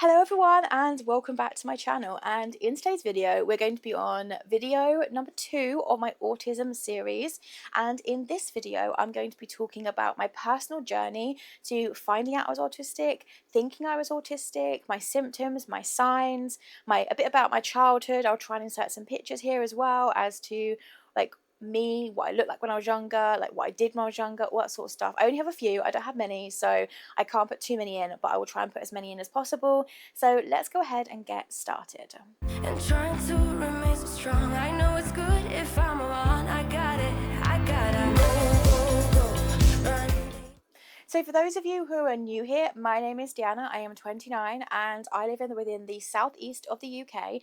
Hello everyone and welcome back to my channel, and in today's video we're going to be on video number 2 of my autism series. And in this video I'm going to be talking about my personal journey to finding out I was autistic, thinking I was autistic, my symptoms, my signs, a bit about my childhood. I'll try and insert some pictures here as well as to like me, what I looked like when I was younger, like what I did when I was younger, all that sort of stuff. I only have a few, I don't have many, so I can't put too many in, but I will try and put as many in as possible. So let's go ahead and get started. And trying to remain so strong. I know it's good if I'm wrong. I got it, I gotta go, running. So for those of you who are new here, my name is Deanna, I am 29 and I live within the southeast of the UK.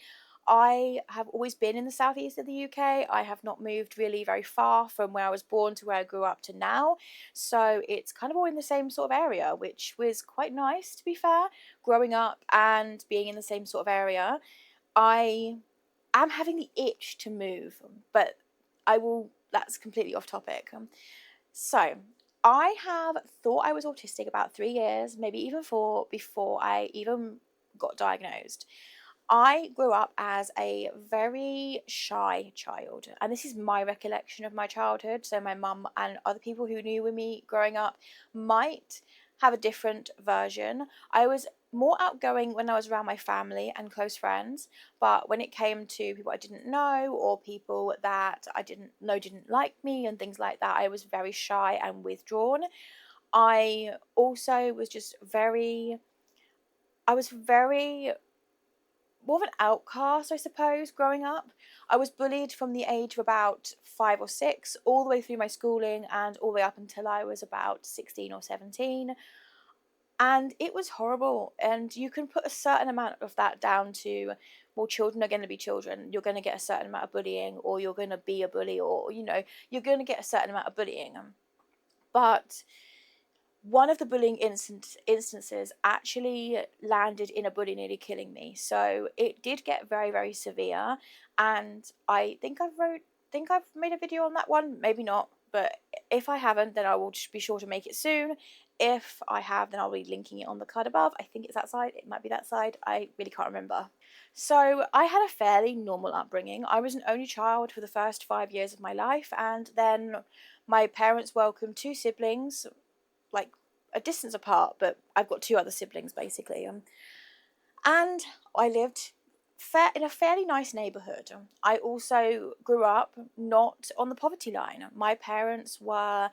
I have always been in the southeast of the UK. I have not moved really very far from where I was born to where I grew up to now. So it's kind of all in the same sort of area, which was quite nice, to be fair, growing up and being in the same sort of area. I am having the itch to move, but that's completely off topic. So I have thought I was autistic about 3 years, maybe even 4, before I even got diagnosed. I grew up as a very shy child, and this is my recollection of my childhood. So my mum and other people who knew me growing up might have a different version. I was more outgoing when I was around my family and close friends, but when it came to people I didn't know or people that I didn't know didn't like me and things like that, I was very shy and withdrawn. I also was just I was very more of an outcast, I suppose, growing up. I was bullied from the age of about 5 or 6, all the way through my schooling and all the way up until I was about 16 or 17. And it was horrible. And you can put a certain amount of that down to, well, children are going to be children. You're going to get a certain amount of bullying, or you're going to be a bully, or, you're going to get a certain amount of bullying. But one of the bullying instances actually landed in a bully nearly killing me. So it did get very, very severe. And I think I've made a video on that one. Maybe not, but if I haven't, then I will just be sure to make it soon. If I have, then I'll be linking it on the card above. I think it's that side. It might be that side. I really can't remember. So I had a fairly normal upbringing. I was an only child for the first 5 years of my life, and then my parents welcomed 2 siblings, like a distance apart, but I've got 2 other siblings basically. And I lived in a fairly nice neighborhood. I also grew up not on the poverty line. My parents were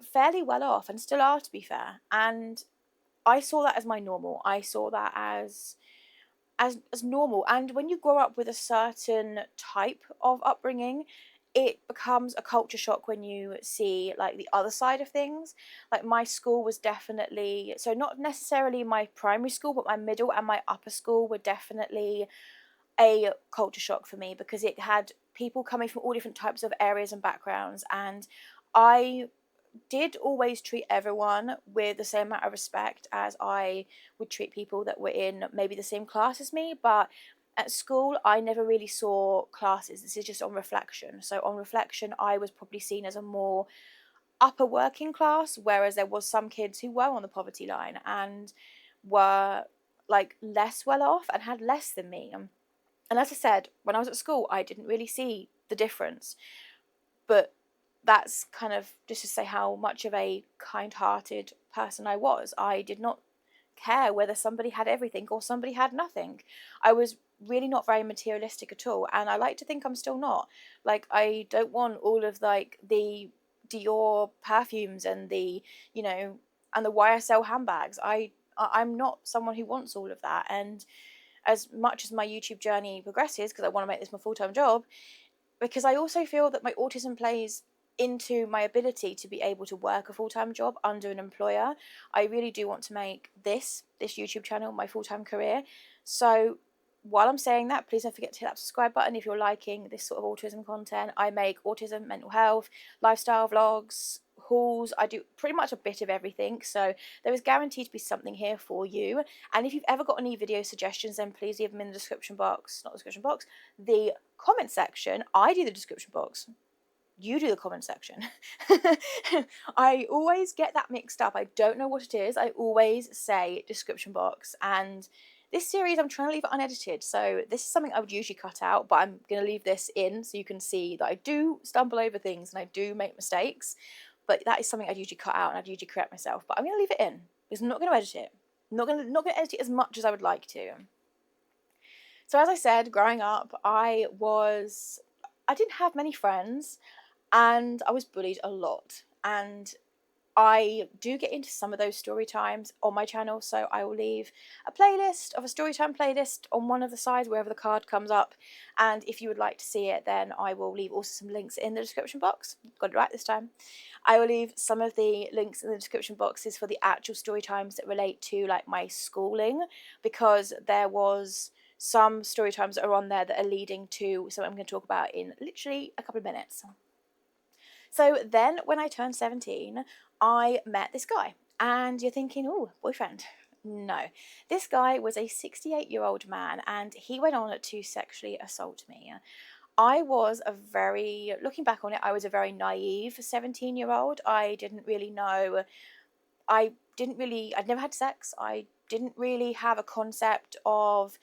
fairly well off and still are, to be fair. And I saw that as my normal. I saw that as normal. And when you grow up with a certain type of upbringing, it becomes a culture shock when you see like the other side of things. Like my school was definitely, so not necessarily my primary school, but my middle and my upper school were definitely a culture shock for me, because it had people coming from all different types of areas and backgrounds, and I did always treat everyone with the same amount of respect as I would treat people that were in maybe the same class as me. But at school, I never really saw classes. This is just on reflection. So on reflection, I was probably seen as a more upper working class, whereas there was some kids who were on the poverty line and were like less well off and had less than me. And as I said, when I was at school, I didn't really see the difference. But that's kind of just to say how much of a kind-hearted person I was. I did not care whether somebody had everything or somebody had nothing. I was really not very materialistic at all, and I like to think I'm still not. Like, I don't want all of like the Dior perfumes and and the YSL handbags. I'm not someone who wants all of that. And as much as my YouTube journey progresses, because I want to make this my full-time job, because I also feel that my autism plays into my ability to be able to work a full-time job under an employer. I really do want to make this YouTube channel my full-time career. So while I'm saying that, please don't forget to hit that subscribe button if you're liking this sort of autism content. I make autism, mental health, lifestyle vlogs, hauls. I do pretty much a bit of everything, so there is guaranteed to be something here for you. And if you've ever got any video suggestions, then please leave them in the description box. Not the description box, the comment section. I do the description box, you do the comment section. I always get that mixed up. I don't know what it is. I always say description box, and This series, I'm trying to leave it unedited, so this is something I would usually cut out, but I'm going to leave this in so you can see that I do stumble over things and I do make mistakes, but that is something I'd usually cut out and I'd usually correct myself, but I'm going to leave it in because I'm not going to edit it. I'm not going to edit it as much as I would like to. So as I said, growing up, I didn't have many friends and I was bullied a lot. And I do get into some of those story times on my channel, so I will leave a playlist of a storytime playlist on one of the sides wherever the card comes up, and if you would like to see it, then I will leave also some links in the description box. Got it right this time. I will leave some of the links in the description boxes for the actual story times that relate to like my schooling, because there was some story times that are on there that are leading to something I'm going to talk about in literally a couple of minutes. So then when I turned 17, I met this guy. And you're thinking, oh, boyfriend. No. This guy was a 68-year-old man and he went on to sexually assault me. I was looking back on it, I was a very naive 17-year-old. I'd never had sex. I didn't really have a concept of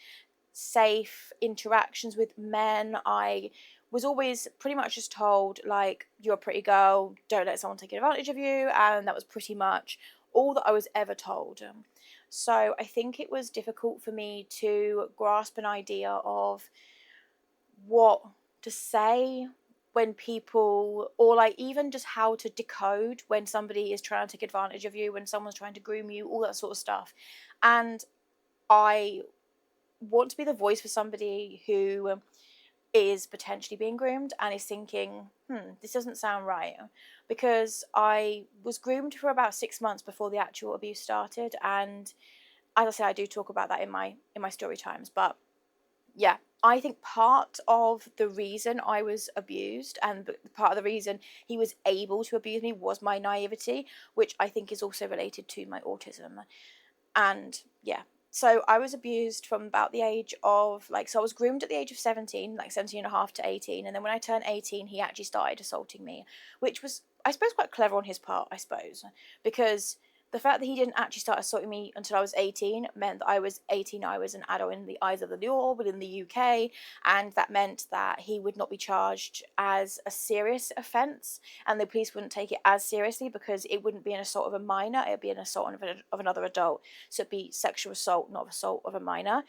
safe interactions with men. I was always pretty much just told, like, you're a pretty girl, don't let someone take advantage of you, and that was pretty much all that I was ever told. So I think it was difficult for me to grasp an idea of what to say when people, or like even just how to decode when somebody is trying to take advantage of you, when someone's trying to groom you, all that sort of stuff. And I want to be the voice for somebody who is potentially being groomed and is thinking, this doesn't sound right. Because I was groomed for about 6 months before the actual abuse started, and as I say, I do talk about that in my story times. But yeah, I think part of the reason I was abused and part of the reason he was able to abuse me was my naivety, which I think is also related to my autism. And yeah, so I was abused from about the age of, so I was groomed at the age of 17, like 17 and a half to 18. And then when I turned 18, he actually started assaulting me, which was, I suppose, quite clever on his part, I suppose, because the fact that he didn't actually start assaulting me until I was 18 meant that I was 18, I was an adult in the eyes of the law within the UK, and that meant that he would not be charged as a serious offence, and the police wouldn't take it as seriously because it wouldn't be an assault of a minor, it would be an assault of another adult. So it'd be sexual assault, not assault of a minor.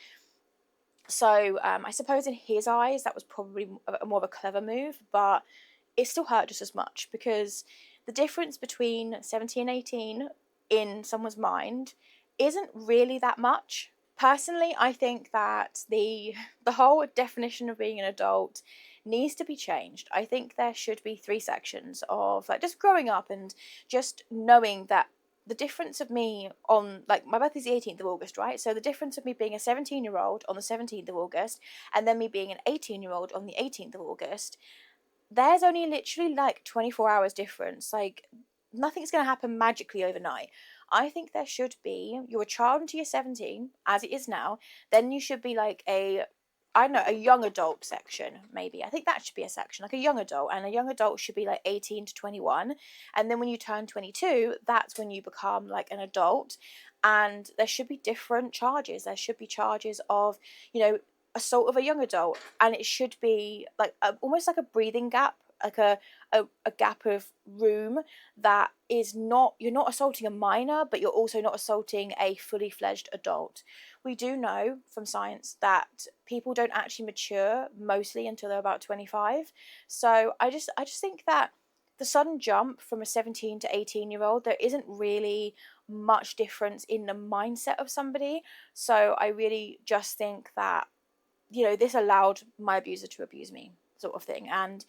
So I suppose in his eyes that was probably more of a clever move, but it still hurt just as much because the difference between 17 and 18 in someone's mind isn't really that much. Personally, I think that the whole definition of being an adult needs to be changed. I think there should be 3 sections of like just growing up and just knowing that the difference of me on, like, my birthday's the 18th of August, right? So the difference of me being a 17-year-old on the 17th of August and then me being an 18-year-old on the 18th of August, there's only literally like 24 hours difference. Like, nothing's going to happen magically overnight. I think there should be, you're a child until you're 17, as it is now, then you should be like I don't know, a young adult section, maybe. I think that should be a section, like a young adult, and a young adult should be like 18 to 21. And then when you turn 22, that's when you become like an adult. And there should be different charges. There should be charges of, assault of a young adult, and it should be like almost like a breathing gap, like a gap of room that is not, you're not assaulting a minor, but you're also not assaulting a fully fledged adult. We do know from science that people don't actually mature mostly until they're about 25. So I just think that the sudden jump from a 17 to 18-year-old, there isn't really much difference in the mindset of somebody. So I really just think that, this allowed my abuser to abuse me, sort of thing. And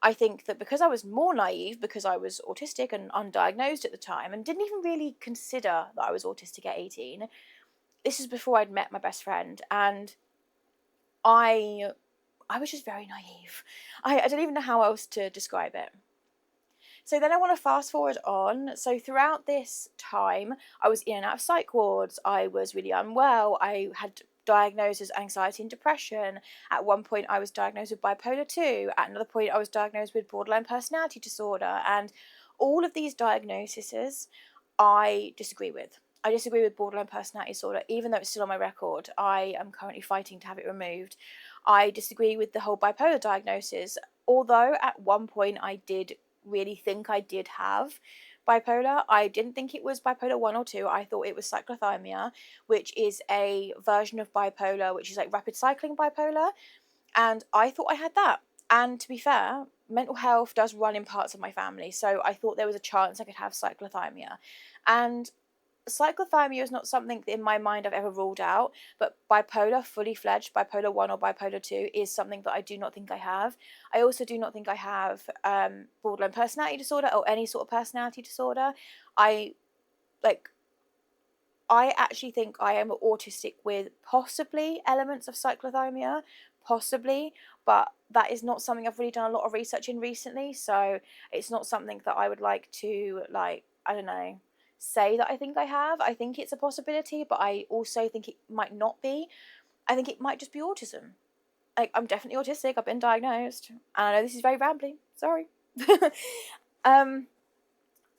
I think that because I was more naive, because I was autistic and undiagnosed at the time and didn't even really consider that I was autistic at 18, this is before I'd met my best friend, and I was just very naive. I don't even know how else to describe it. So then I want to fast forward on. So throughout this time, I was in and out of psych wards. I was really unwell. I had diagnosed anxiety and depression. At one point, I was diagnosed with bipolar 2. At another point, I was diagnosed with borderline personality disorder. And all of these diagnoses I disagree with. I disagree with borderline personality disorder, even though it's still on my record. I am currently fighting to have it removed. I disagree with the whole bipolar diagnosis, although at one point I did really think I did have bipolar. I didn't think it was bipolar 1 or 2. I thought it was cyclothymia, which is a version of bipolar, which is like rapid cycling bipolar. And I thought I had that. And to be fair, mental health does run in parts of my family. So I thought there was a chance I could have cyclothymia. And cyclothymia is not something that in my mind I've ever ruled out, but bipolar, fully fledged, bipolar 1 or bipolar 2 is something that I do not think I have. I also do not think I have borderline personality disorder or any sort of personality disorder. I like I actually think I am autistic with possibly elements of cyclothymia, possibly, but that is not something I've really done a lot of research in recently, so it's not something that I would like to, like, I don't know, say that I think I have. I think it's a possibility, but I also think it might not be. I think it might just be autism. Like, I'm definitely autistic, I've been diagnosed, and I know this is very rambly, sorry. um,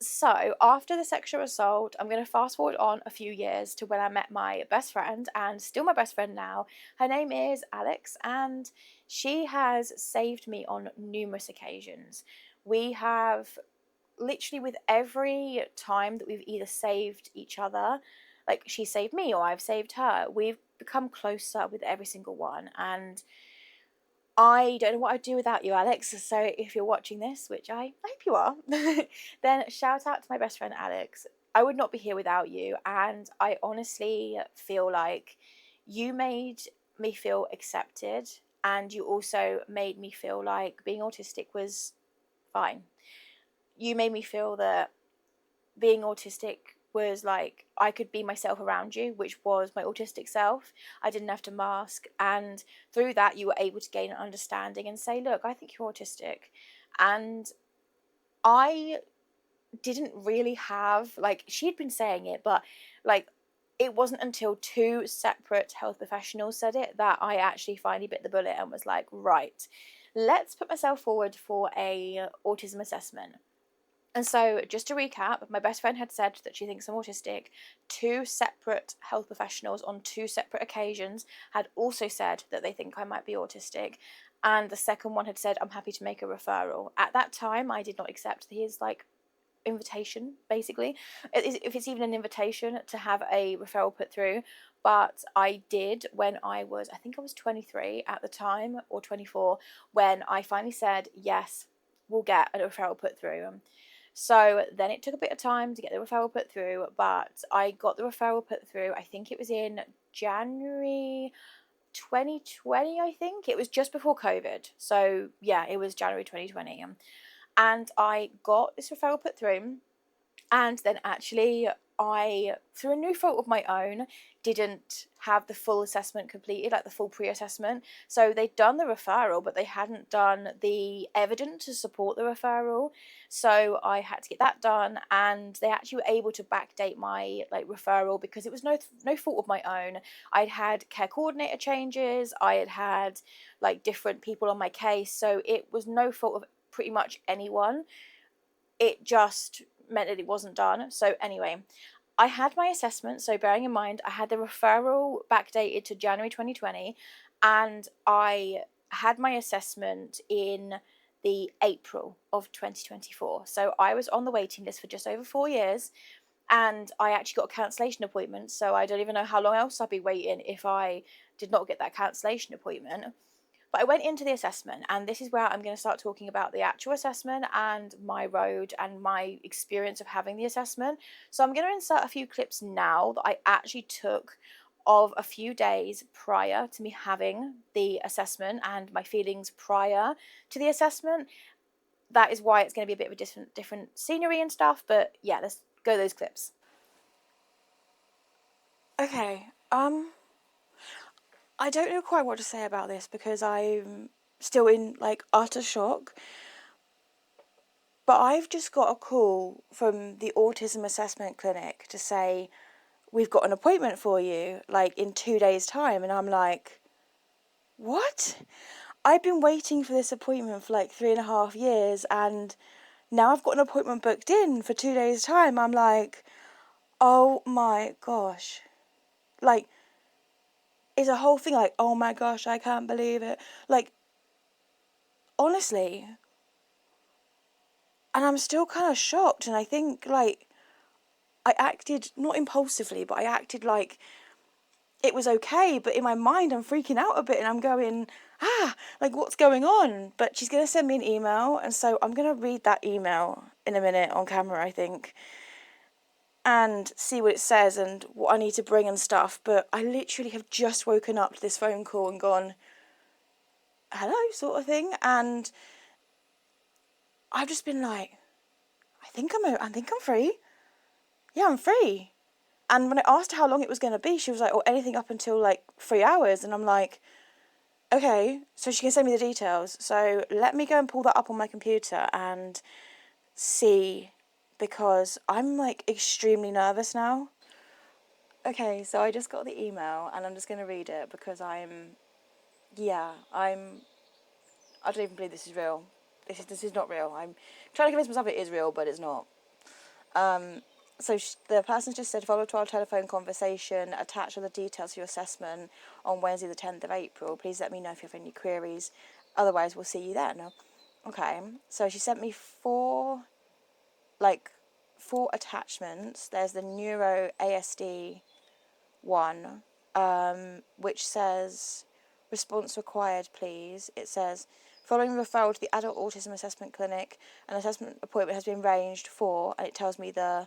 so, after the sexual assault, I'm going to fast forward on a few years to when I met my best friend, and still my best friend now. Her name is Alex, and she has saved me on numerous occasions. We have literally, with every time that we've either saved each other, like she saved me or I've saved her, we've become closer with every single one. And I don't know what I'd do without you, Alex. So if you're watching this, which I hope you are, then shout out to my best friend, Alex. I would not be here without you. And I honestly feel like you made me feel accepted. And you also made me feel like being autistic was fine. You made me feel that being autistic was like I could be myself around you, which was my autistic self. I didn't have to mask, and through that you were able to gain an understanding and say, look, I think you're autistic. And I didn't really have, like, she'd been saying it, but like it wasn't until two separate health professionals said it that I actually finally bit the bullet and was like, right, let's put myself forward for a autism assessment. And so, just to recap, my best friend had said that she thinks I'm autistic. Two separate health professionals on two separate occasions had also said that they think I might be autistic. And the second one had said, I'm happy to make a referral. At that time, I did not accept his, like, invitation, basically. If it's even an invitation to have a referral put through. But I did when I think I was 23 at the time, or 24, when I finally said, yes, we'll get a referral put through. So then it took a bit of time to get the referral put through, but I got the referral put through. I think it was in January 2020, I think. It was just before COVID. So yeah, it was January 2020. And I got this referral put through. And then actually, I, through a no fault of my own, didn't have the full assessment completed, like the full pre-assessment. So they'd done the referral, but they hadn't done the evidence to support the referral. So I had to get that done, and they actually were able to backdate my, like, referral because it was no fault of my own. I'd had care coordinator changes, I had had like different people on my case, so it was no fault of pretty much anyone. It just meant that it wasn't done. So anyway, I had my assessment. So bearing in mind, I had the referral backdated to January 2020, and I had my assessment in the April of 2024. So I was on the waiting list for just over 4 years, and I actually got a cancellation appointment. So I don't even know how long else I'd be waiting if I did not get that cancellation appointment. But I went into the assessment, and this is where I'm going to start talking about the actual assessment and my road and my experience of having the assessment. So I'm going to insert a few clips now that I actually took of a few days prior to me having the assessment and my feelings prior to the assessment. That is why it's going to be a bit of a different scenery and stuff, but yeah, let's go those clips. Okay, I don't know quite what to say about this because I'm still in, like, utter shock. But I've just got a call from the autism assessment clinic to say, we've got an appointment for you, like, in 2 days' time. And I'm like, what? I've been waiting for this appointment for like 3.5 years, and now I've got an appointment booked in for 2 days' time. I'm like, Oh my gosh. Like, it's a whole thing like, oh my gosh, I can't believe it. Like, honestly. And I'm still kind of shocked. And I think, like, I acted, not impulsively, but I acted like it was okay. But in my mind, I'm freaking out a bit and I'm going, like, what's going on? But she's going to send me an email. And so I'm going to read that email in a minute on camera, I think, and see what it says and what I need to bring and stuff. But I literally have just woken up to this phone call and gone, hello, sort of thing. And I've just been like, I think I'm free. Yeah, I'm free. And when I asked her how long it was going to be, she was like, oh, anything up until like 3 hours. And I'm like, okay, so she can send me the details. So let me go and pull that up on my computer and see, because I'm like extremely nervous now. Okay, so I just got the email and I'm just going to read it because I don't even believe this is real. This is not real. I'm trying to convince myself it is real, but it's not. So the person just said, follow to our telephone conversation, attach all the details for your assessment on Wednesday the 10th of April. Please let me know if you have any queries. Otherwise, we'll see you then. Okay, so she sent me four attachments. There's the Neuro ASD one, which says, response required, please. It says, following referral to the Adult Autism Assessment Clinic, an assessment appointment has been arranged for, and it tells me the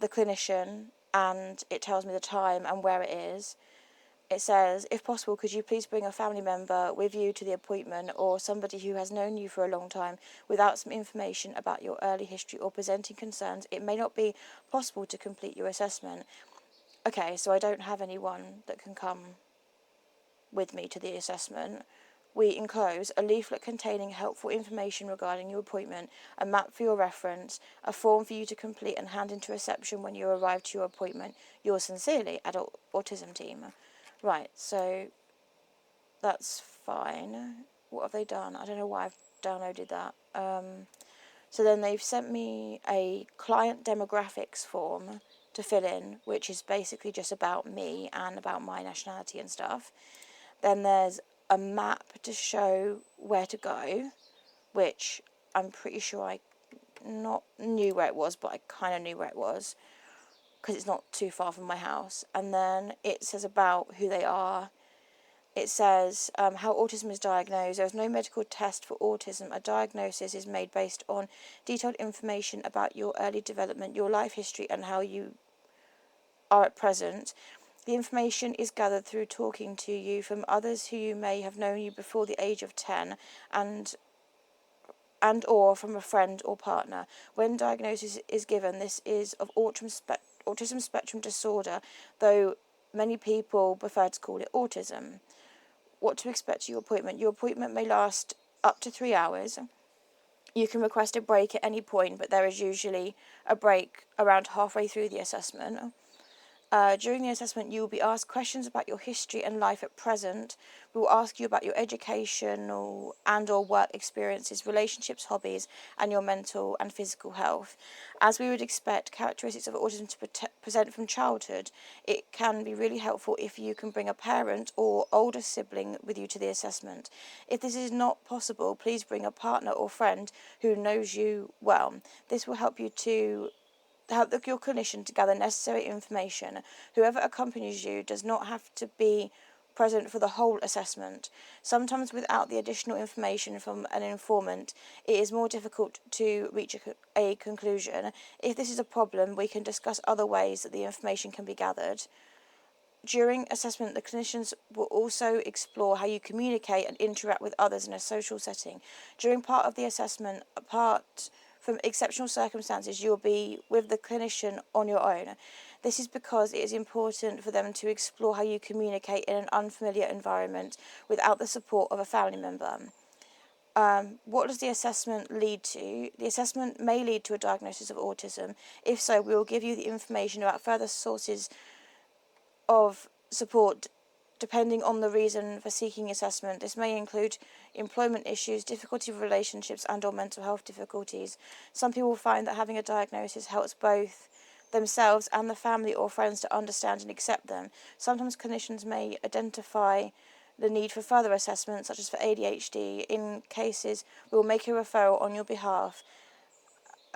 clinician, and it tells me the time and where it is. It says, if possible, could you please bring a family member with you to the appointment or somebody who has known you for a long time without some information about your early history or presenting concerns? It may not be possible to complete your assessment. Okay, so I don't have anyone that can come with me to the assessment. We enclose a leaflet containing helpful information regarding your appointment, a map for your reference, a form for you to complete and hand into reception when you arrive to your appointment. Yours sincerely, Adult Autism Team. Right, so that's fine. What have they done? I don't know why I've downloaded that. So then they've sent me a client demographics form to fill in, which is basically just about me and about my nationality and stuff. Then there's a map to show where to go, which I'm pretty sure I not knew where it was, but I kind of knew where it was because it's not too far from my house. And then it says about who they are. It says how autism is diagnosed. There is no medical test for autism. A diagnosis is made based on detailed information about your early development, your life history, and how you are at present. The information is gathered through talking to you from others who you may have known you before the age of 10 and or from a friend or partner. When diagnosis is given, this is of autism spectrum disorder, though many people prefer to call it autism. What to expect at your appointment. Your appointment may last up to 3 hours. You can request a break at any point, but there is usually a break around halfway through the assessment. During the assessment, you will be asked questions about your history and life at present. We will ask you about your educational and or work experiences, relationships, hobbies, and your mental and physical health. As we would expect characteristics of autism to present from childhood, it can be really helpful if you can bring a parent or older sibling with you to the assessment. If this is not possible, please bring a partner or friend who knows you well. This will help your clinician to gather necessary information. Whoever accompanies you does not have to be present for the whole assessment. Sometimes without the additional information from an informant, it is more difficult to reach a conclusion. If this is a problem, we can discuss other ways that the information can be gathered. During assessment, the clinicians will also explore how you communicate and interact with others in a social setting. During part of the assessment, apart from exceptional circumstances, you will be with the clinician on your own. This is because it is important for them to explore how you communicate in an unfamiliar environment without the support of a family member. What does the assessment lead to? The assessment may lead to a diagnosis of autism. If so, we will give you the information about further sources of support depending on the reason for seeking assessment. This may include employment issues, difficulty with relationships, and or mental health difficulties. Some people find that having a diagnosis helps both themselves and the family or friends to understand and accept them. Sometimes clinicians may identify the need for further assessment, such as for ADHD. In cases, we will make a referral on your behalf,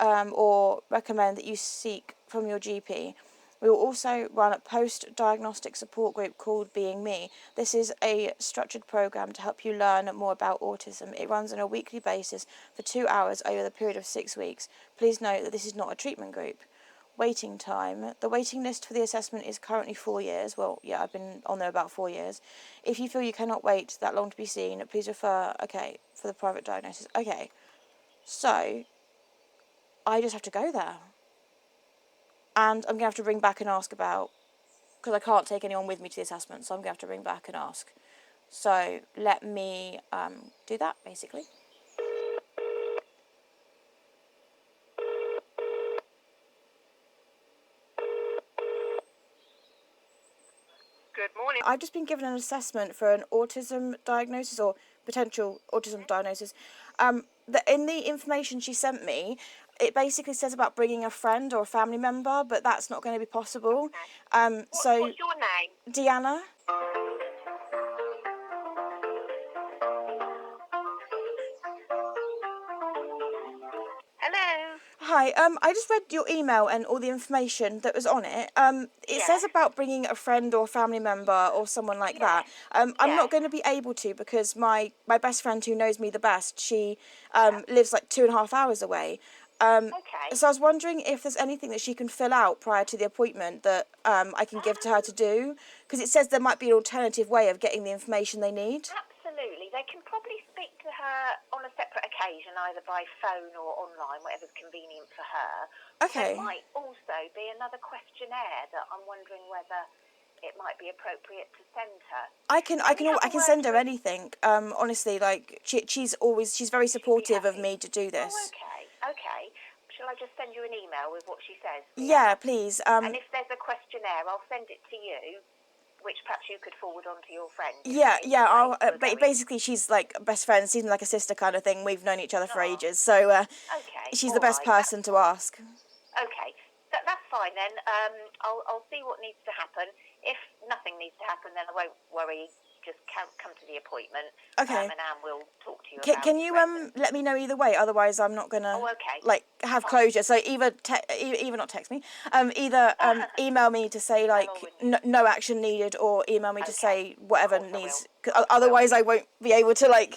or recommend that you seek from your GP. We will also run a post-diagnostic support group called Being Me. This is a structured program to help you learn more about autism. It runs on a weekly basis for 2 hours over the period of 6 weeks. Please note that this is not a treatment group. Waiting time. The waiting list for the assessment is currently 4 years. Well, yeah, I've been on there about 4 years. If you feel you cannot wait that long to be seen, please refer, for the private diagnosis. Okay, so I just have to go there. And I'm going to have to ring back and ask about, because I can't take anyone with me to the assessment, so I'm going to have to ring back and ask. So let me do that, basically. Good morning. I've just been given an assessment for an autism diagnosis or potential autism diagnosis. In the information she sent me, it basically says about bringing a friend or a family member, but that's not going to be possible. What's your name? Deanna. Hello. Hi, I just read your email and all the information that was on it. It says about bringing a friend or family member or someone like that. I'm not going to be able to because my best friend who knows me the best, she lives like 2.5 hours away. So I was wondering if there's anything that she can fill out prior to the appointment that I can give to her to do, because it says there might be an alternative way of getting the information they need. Absolutely. They can probably speak to her on a separate occasion, either by phone or online, whatever's convenient for her. Okay. There might also be another questionnaire that I'm wondering whether it might be appropriate to send her. I can send her anything. Honestly, like she's very supportive of me to do this. Oh, okay. Shall I just send you an email with what she says? Yeah, please. And if there's a questionnaire, I'll send it to you, which perhaps you could forward on to your friend. Yeah. Basically, she's like best friend, seems like a sister kind of thing. We've known each other for ages, so she's the best person to ask. Okay, that's fine then. I'll see what needs to happen. If nothing needs to happen, then I won't worry. Just come to the appointment. Okay. And Anne will talk to you about it. Can you let me know either way? Otherwise, I'm not gonna have closure. So either not text me. Either email me to say like no action needed, or email me to say whatever needs. Otherwise, I won't be able to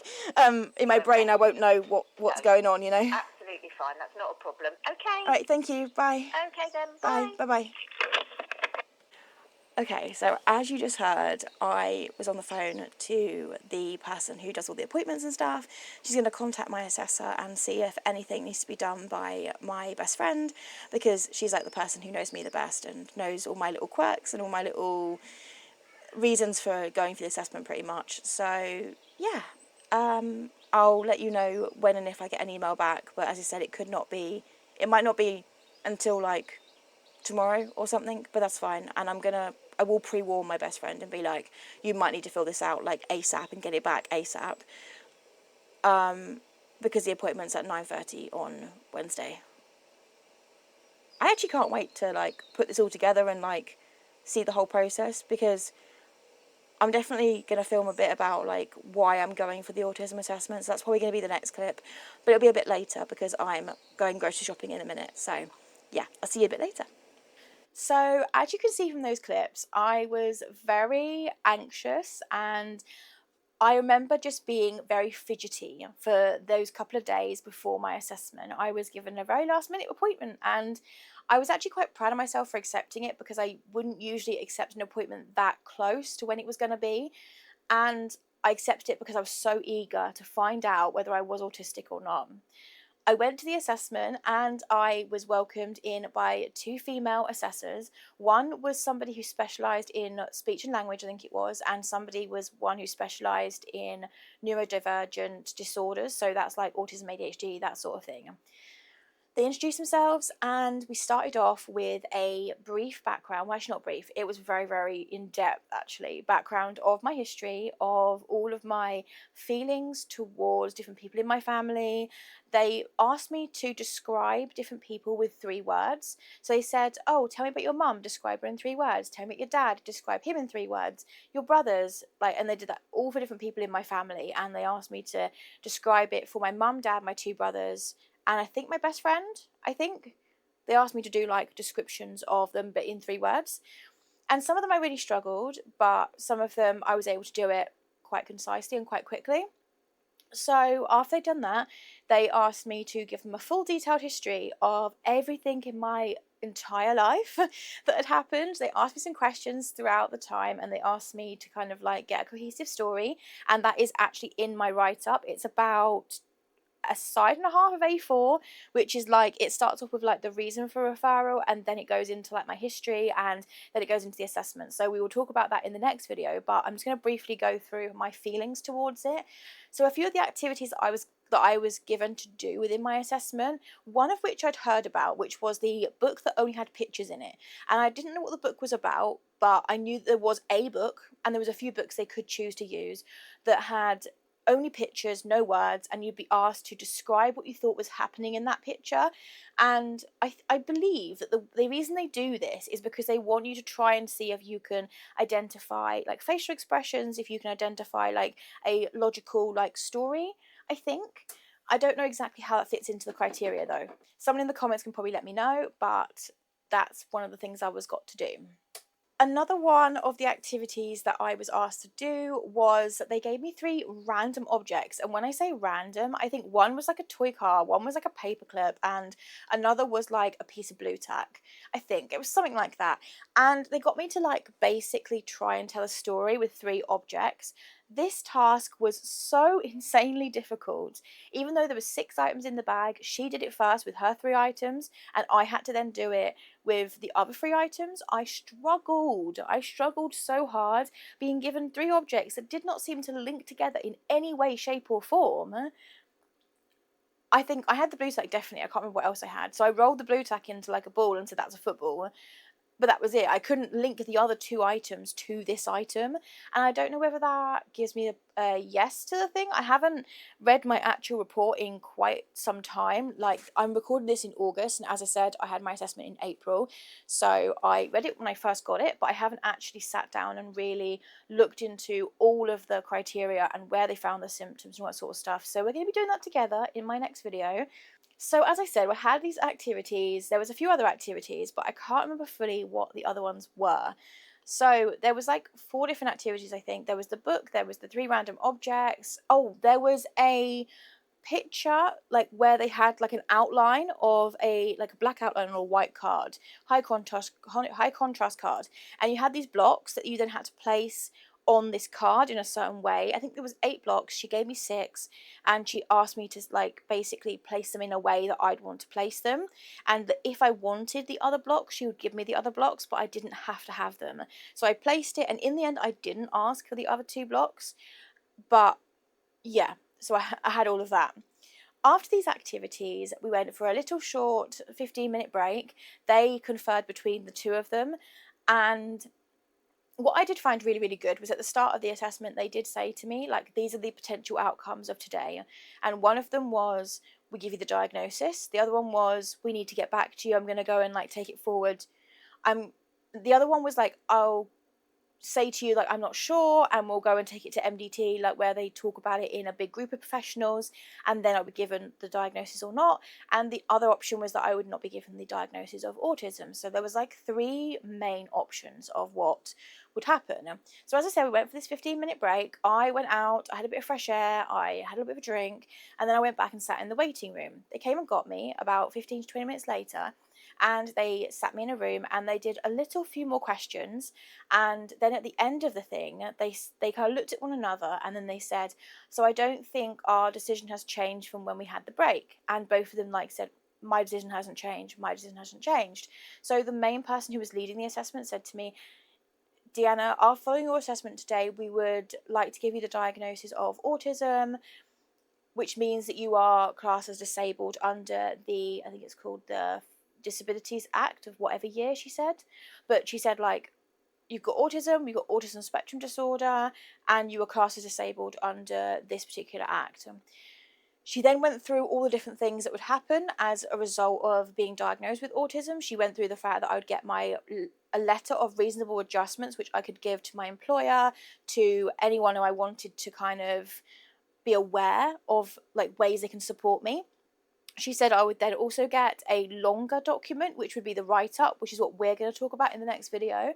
in my brain I won't know what's going on. Absolutely fine. That's not a problem. Okay. All right. Thank you. Bye. Okay then. Bye. Bye. Okay, so as you just heard, I was on the phone to the person who does all the appointments and stuff. She's going to contact my assessor and see if anything needs to be done by my best friend, because she's like the person who knows me the best and knows all my little quirks and all my little reasons for going for the assessment pretty much. So, yeah, I'll let you know when and if I get an email back, but as I said, it might not be until tomorrow or something, but that's fine. And I will pre-warn my best friend and be like, you might need to fill this out ASAP and get it back ASAP, because the appointment's at 9:30 on Wednesday. I actually can't wait to put this all together and see the whole process, because I'm definitely going to film a bit about why I'm going for the autism assessment. So that's probably going to be the next clip, but it'll be a bit later because I'm going grocery shopping in a minute. So yeah, I'll see you a bit later. So, as you can see from those clips, I was very anxious, and I remember just being very fidgety for those couple of days before my assessment. I was given a very last minute appointment, and I was actually quite proud of myself for accepting it, because I wouldn't usually accept an appointment that close to when it was going to be. And I accepted it because I was so eager to find out whether I was autistic or not. I went to the assessment and I was welcomed in by 2 female assessors. One was somebody who specialised in speech and language, I think it was, and somebody was one who specialised in neurodivergent disorders, so that's like autism, ADHD, that sort of thing. They introduced themselves, and we started off with a brief background. Well, actually, not brief. It was very, very in depth, actually. Background of my history, of all of my feelings towards different people in my family. They asked me to describe different people with 3 words. So they said, "Oh, tell me about your mum. Describe her in 3 words. Tell me about your dad. Describe him in 3 words. Your brothers." And they did that all for different people in my family. And they asked me to describe it for my mum, dad, my 2 brothers, and I think my best friend. I think they asked me to do like descriptions of them, but in 3 words. And some of them I really struggled, but some of them I was able to do it quite concisely and quite quickly. So after they'd done that, they asked me to give them a full detailed history of everything in my entire life that had happened. They asked me some questions throughout the time, and they asked me to kind of like get a cohesive story, and that is actually in my write up. It's about a side and a half of A4, which is like, it starts off with like the reason for referral, and then it goes into like my history, and then it goes into the assessment. So we will talk about that in the next video, but I'm just going to briefly go through my feelings towards it. So a few of the activities that I was given to do within my assessment, one of which I'd heard about, which was the book that only had pictures in it. And I didn't know what the book was about, but I knew there was a book, and there was a few books they could choose to use that had only pictures, no words, and you'd be asked to describe what you thought was happening in that picture. And I believe that the reason they do this is because they want you to try and see if you can identify like facial expressions, if you can identify like a logical like story, I think. I don't know exactly how that fits into the criteria though. Someone in the comments can probably let me know, but that's one of the things I was got to do. Another one of the activities that I was asked to do was they gave me 3 random objects. And when I say random, I think one was like a toy car, one was like a paperclip, and another was like a piece of blue tack. I think it was something like that. And they got me to like basically try and tell a story with 3 objects. This task was so insanely difficult. Even though there were 6 items in the bag, she did it first with her 3 items, and I had to then do it with the other 3 items. I struggled so hard, being given 3 objects that did not seem to link together in any way, shape, or form. I think I had the blue tack, definitely. I can't remember what else I had. So I rolled the blue tack into like a ball and said that's a football. But that was it. I couldn't link the other 2 items to this item, and I don't know whether that gives me a yes to the thing. I haven't read my actual report in quite some time. Like, I'm recording this in August, and as I said, I had my assessment in April, so I read it when I first got it, but I haven't actually sat down and really looked into all of the criteria and where they found the symptoms and what sort of stuff. So we're going to be doing that together in my next video. So as I said, we had these activities. There was a few other activities, but I can't remember fully what the other ones were. So there was like 4 different activities, I think. There was the book, there was the 3 random objects. Oh, there was a picture like where they had like an outline of a black outline on a white card, high contrast card, and you had these blocks that you then had to place on this card in a certain way. I think there was 8 blocks. She gave me 6, and she asked me to like basically place them in a way that I'd want to place them, and that if I wanted the other blocks, she would give me the other blocks, but I didn't have to have them. So I placed it, and in the end I didn't ask for the other 2 blocks, but yeah, so I had all of that. After these activities, we went for a little short 15-minute break. They conferred between the 2 of them, and what I did find really, really good was at the start of the assessment, they did say to me, like, these are the potential outcomes of today. And one of them was, we give you the diagnosis. The other one was, we need to get back to you. I'm going to go and, like, take it forward. The other one was, like, I'll say to you, like, I'm not sure, and we'll go and take it to MDT, like, where they talk about it in a big group of professionals, and then I'll be given the diagnosis or not. And the other option was that I would not be given the diagnosis of autism. So there was like 3 main options of what would happen. So as I said, we went for this 15-minute break. I went out, I had a bit of fresh air, I had a little bit of a drink, and then I went back and sat in the waiting room. They came and got me about 15 to 20 minutes later, and they sat me in a room, and they did a little few more questions. And then at the end of the thing, they kind of looked at one another, and then they said, so I don't think our decision has changed from when we had the break. And both of them like said, my decision hasn't changed, my decision hasn't changed. So the main person who was leading the assessment said to me, Deanna, following your assessment today, we would like to give you the diagnosis of autism. which means that you are classed as disabled under the, I think it's called the Disabilities Act of whatever year she said. But she said, like, you've got autism, you've got autism spectrum disorder, and you were classed as disabled under this particular act. She then went through all the different things that would happen as a result of being diagnosed with autism. She went through the fact that I would get a letter of reasonable adjustments, which I could give to my employer, to anyone who I wanted to kind of be aware of, like, ways they can support me. She said I would then also get a longer document, which would be the write-up, which is what we're going to talk about in the next video.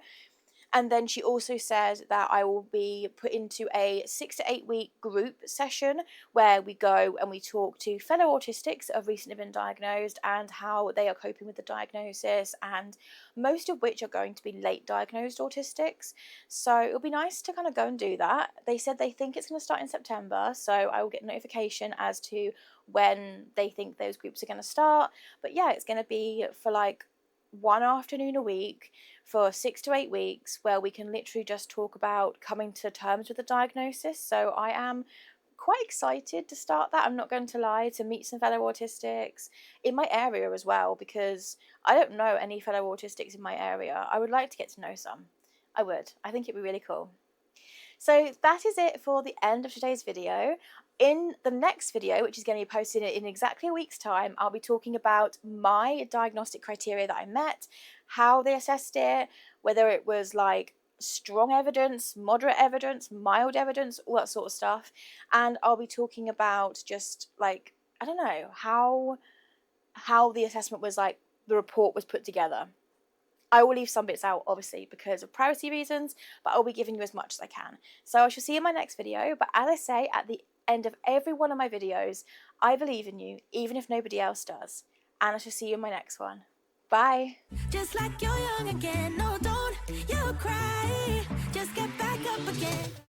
And then she also said that I will be put into a 6 to 8 week group session where we go and we talk to fellow autistics that have recently been diagnosed and how they are coping with the diagnosis, and most of which are going to be late diagnosed autistics. So it'll be nice to kind of go and do that. They said they think it's going to start in September, so I will get notification as to when they think those groups are going to start. But yeah, it's going to be for like one afternoon a week for 6 to 8 weeks, where we can literally just talk about coming to terms with the diagnosis. So I am quite excited to start that. I'm not going to lie, to meet some fellow autistics in my area as well, because I don't know any fellow autistics in my area. I would like to get to know some. I would. I think it'd be really cool. So that is it for the end of today's video. In the next video, which is going to be posted in exactly a week's time, I'll be talking about my diagnostic criteria that I met, how they assessed it, whether it was like strong evidence, moderate evidence, mild evidence, all that sort of stuff. And I'll be talking about just like, I don't know, how the assessment was, like the report was put together. I will leave some bits out, obviously, because of privacy reasons, but I'll be giving you as much as I can. So I shall see you in my next video. But as I say at the end of every one of my videos, I believe in you, even if nobody else does. And I shall see you in my next one. Bye. Just like you're young again, no, don't you cry. Just get back up again.